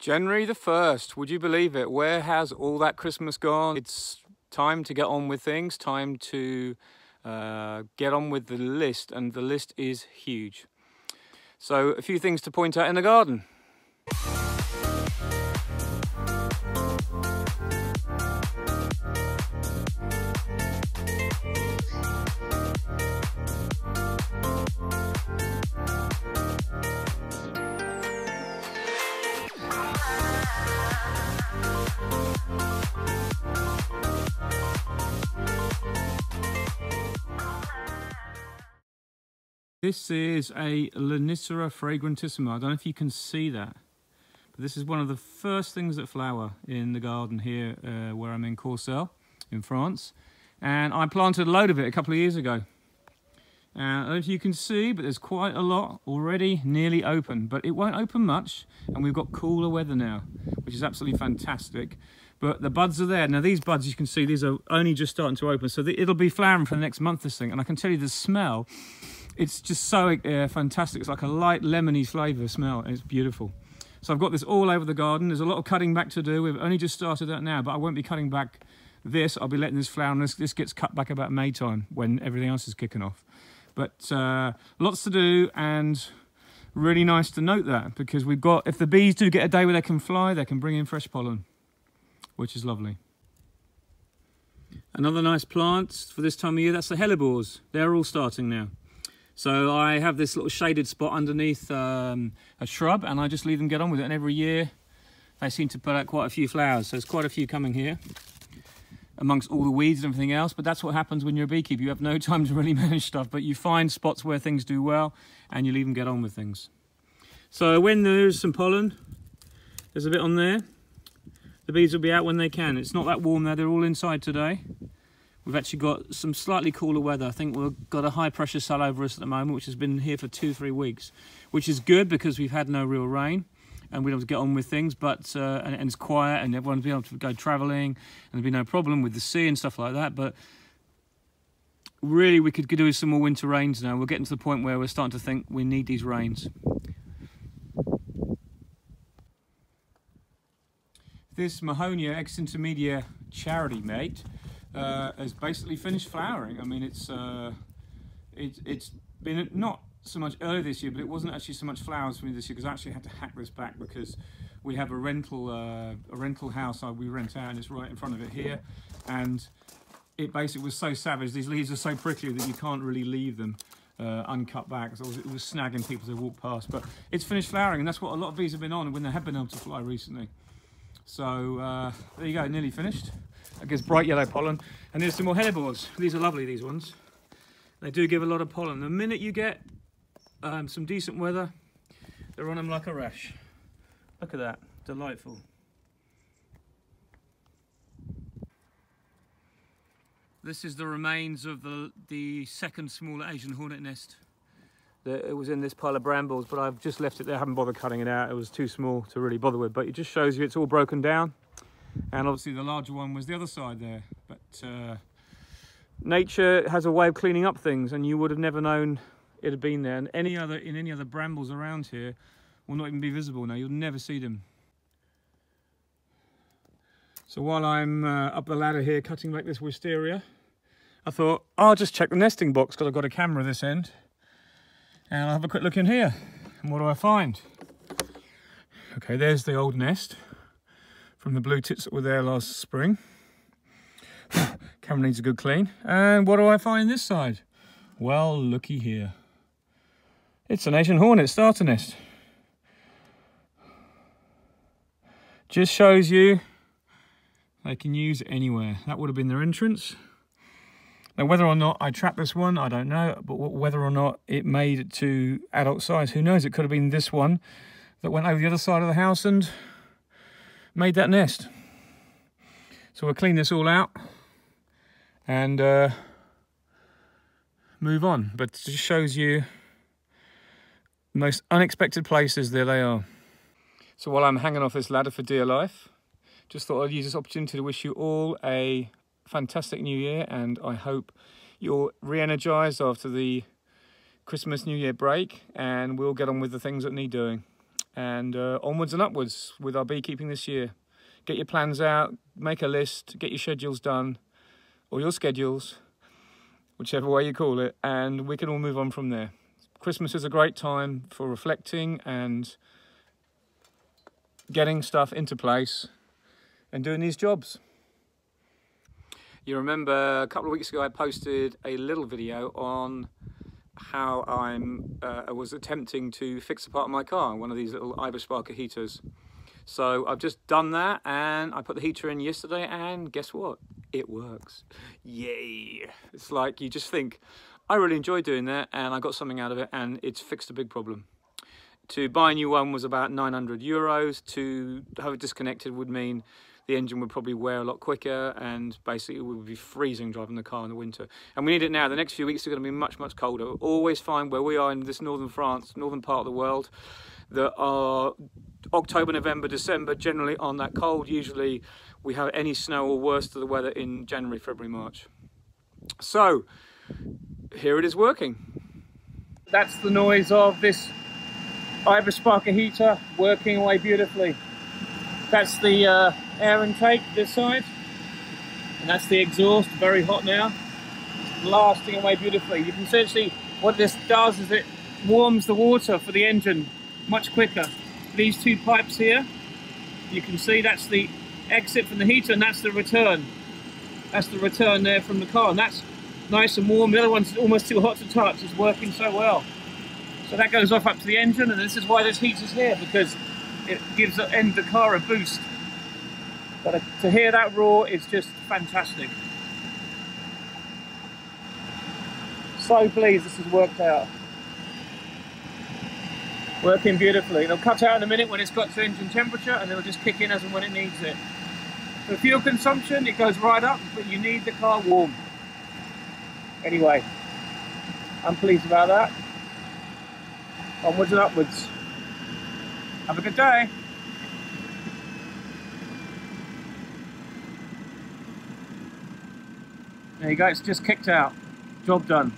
January the 1st, would you believe it? Where has all that Christmas gone? It's time to get on with things, time to get on with the list, and the list is huge. So a few things to point out in the garden. This is a Lonicera fragrantissima. I don't know if you can see that, but this is one of the first things that flower in the garden here where I'm in Courcelles in France. And I planted a load of it a couple of years ago. I don't know if you can see, but there's quite a lot already nearly open, but it won't open much, and we've got cooler weather now, which is absolutely fantastic. But the buds are there. Now these buds, you can see, these are only just starting to open, so it'll be flowering for the next month, this thing. And I can tell you the smell, it's just so fantastic. It's like a light lemony flavour smell, and it's beautiful. So I've got this all over the garden. There's a lot of cutting back to do. We've only just started that now, but I won't be cutting back this. I'll be letting this flower, and this gets cut back about May time when everything else is kicking off. But lots to do, and really nice to note that, because we've got, if the bees do get a day where they can fly, they can bring in fresh pollen, which is lovely. Another nice plant for this time of year, that's the hellebores. They're all starting now. So I have this little shaded spot underneath a shrub, and I just leave them get on with it, and every year they seem to put out quite a few flowers. So there's quite a few coming here amongst all the weeds and everything else, but that's what happens when you're a beekeeper. You have no time to really manage stuff, but you find spots where things do well and you'll even get on with things. So when there's some pollen, there's a bit on there, the bees will be out when they can. It's not that warm there, they're all inside today. We've actually got some slightly cooler weather. I think we've got a high pressure cell over us at the moment, which has been here for 2-3 weeks, which is good because we've had no real rain. And we're able to get on with things, but and it's quiet, and everyone's been able to go travelling, and there'll be no problem with the sea and stuff like that. But really, we could do with some more winter rains now. We're getting to the point where we're starting to think we need these rains. This Mahonia ex intermedia charity mate has basically finished flowering. I mean, it's been not so much earlier this year, but it wasn't actually so much flowers for me this year, because I actually had to hack this back because we have a rental house we rent out, and it's right in front of it here, and it basically was so savage. These leaves are so prickly that you can't really leave them uncut back, so it was snagging people as they walk past. But it's finished flowering, and that's what a lot of bees have been on when they have been able to fly recently. So there you go, nearly finished. That gives bright yellow pollen, and here's some more hellebores. These are lovely, these ones. They do give a lot of pollen. The minute you get some decent weather, they're on them like a rash. Look at that, delightful. This is the remains of the second smaller Asian hornet nest. It was in this pile of brambles, but I've just left it there. I haven't bothered cutting it out. It was too small to really bother with, but it just shows you it's all broken down. And obviously the larger one was the other side there. But nature has a way of cleaning up things, and you would have never known it had been there, and any other brambles around here will not even be visible now. You'll never see them. So while I'm up the ladder here cutting back this wisteria, I thought I'll just check the nesting box, because I've got a camera this end, and I'll have a quick look in here. And what do I find? Okay, there's the old nest from the blue tits that were there last spring. Camera needs a good clean. And what do I find this side? Well, looky here. It's an Asian hornet starter nest. Just shows you they can use it anywhere. That would have been their entrance. Now, whether or not I trapped this one, I don't know. But whether or not it made it to adult size, who knows? It could have been this one that went over the other side of the house and made that nest. So we'll clean this all out and move on. But it just shows you most unexpected places, there they are. So while I'm hanging off this ladder for dear life, just thought I'd use this opportunity to wish you all a fantastic new year, and I hope you're re-energized after the Christmas New Year break, and we'll get on with the things that need doing. and onwards and upwards with our beekeeping this year. Get your plans out, make a list, get your schedules done, or your schedules, whichever way you call it, and we can all move on from there. Christmas is a great time for reflecting and getting stuff into place and doing these jobs. You remember a couple of weeks ago I posted a little video on how I was attempting to fix a part of my car, one of these little ither heaters. So I've just done that, and I put the heater in yesterday, and guess what? It works. Yay! It's like you just think, I really enjoy doing that, and I got something out of it, and it's fixed a big problem. To buy a new one was about €900. To have it disconnected would mean the engine would probably wear a lot quicker, and basically it would be freezing driving the car in the winter. And we need it now. The next few weeks are going to be much, much colder. Always find where we are in this northern France, northern part of the world, that are October, November, December, generally on that cold. Usually we have any snow or worse to the weather in January, February, March. So here it is working. That's the noise of this ither heater working away beautifully. That's the air intake this side, and that's the exhaust, very hot now. It's blasting away beautifully. You can essentially, what this does is it warms the water for the engine much quicker. These two pipes here, you can see that's the exit from the heater, and that's the return. That's the return there from the car, and that's nice and warm. The other one's almost too hot to touch. It's working so well. So that goes off up to the engine, and this is why this heater's here, because it gives the car a boost. But to hear that roar is just fantastic. So pleased this has worked out. Working beautifully. It'll cut out in a minute when it's got to engine temperature, and it'll just kick in as and when it needs it. For fuel consumption, it goes right up, but you need the car warm. Anyway, I'm pleased about that. Onwards and upwards. Have a good day. There you go, it's just kicked out. Job done.